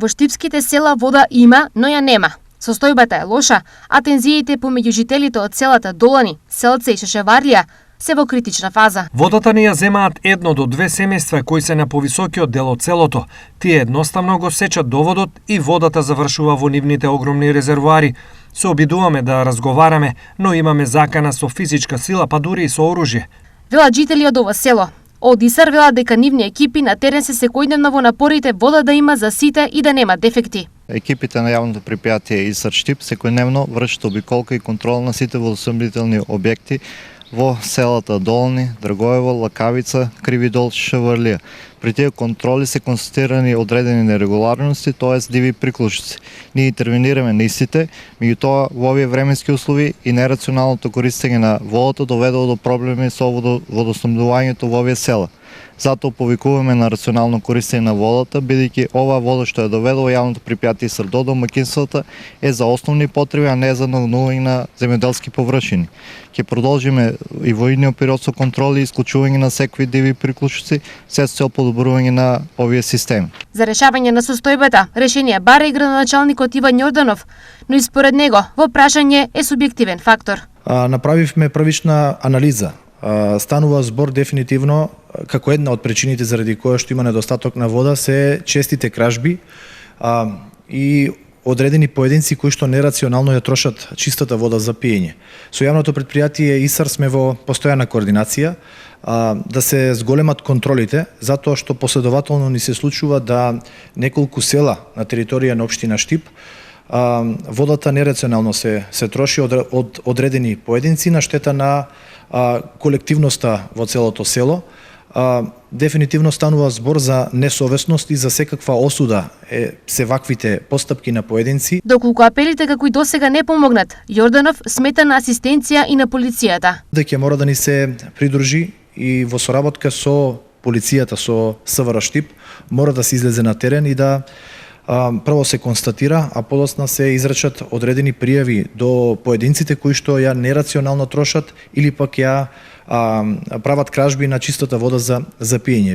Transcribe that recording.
Во штипските села вода има, но ја нема. Состојбата е лоша, а тензиите помеѓу жителите од селата Долани, Селце и Шешеварлија се во критична фаза. Водата не ја земаат 1 до 2 семејства кои се на повисокиот дел од селото. Тие едноставно го сечат доводот и водата завршува во нивните огромни резервоари. Се обидуваме да разговараме, но имаме закана со физичка сила, па дури и со оружје. Велат жители од ова село. Од Исар велат дека нивни екипи на терен се секојдневно во напорите вода да има за сите и да нема дефекти. Екипите на јавното предпријатие Исар Штип секојдневно вршат обиколка и контрол на сите водоснабдителни објекти во селата Долни, Драгоево, Лакавица, Кривидол, Шеварлија. При тие контроли се констатирани одредени нерегуларности, т.е. диви приклучици. Ние интервенираме на истите, меѓутоа во овие временски услови и нерационалното користење на водата доведува до проблеми со водоснабдувањето во овие села. Затоа повикуваме на рационално користење на водата, бидејќи оваа вода што ја доведува јавното предпријатие Исар до домаќинствата е за основни потреби, а не за нагнување на земјоделски површини. Ќе продолжиме и во идниот период со контроли и исклучување на секои диви приклучици, се со цел подобрување на овие системи. За решавање на состојбата, решение бара и градоначалникот Иван Јорданов, но и според него во прашање е субјективен фактор. Направивме првична анализа. Станува збор дефинитивно како една од причините заради која што има недостаток на вода се честите кражби и одредени поединци кои што нерационално ја трошат чистата вода за пиење. Со јавното предпријатие Исар сме во постојана координација да се зголемат контролите, затоа што последователно ни се случува да неколку села на територија на општина Штип водата нерационално се троши од одредени поединци на штета на колективноста во целото село. Дефинитивно станува збор за несовесност и за секаква осуда се ваквите постапки на поединци. Доколку апелите како и досега не помогнат, Јорданов смета на асистенција и на полицијата. Дека мора да ни се придружи и во соработка со полицијата, со СВР Штип, мора да се излезе на терен и да прво се констатира, а подоцна се изречат одредени пријави до поединците кои што ја нерационално трошат или пак ја прават кражби на чистата вода за пиење.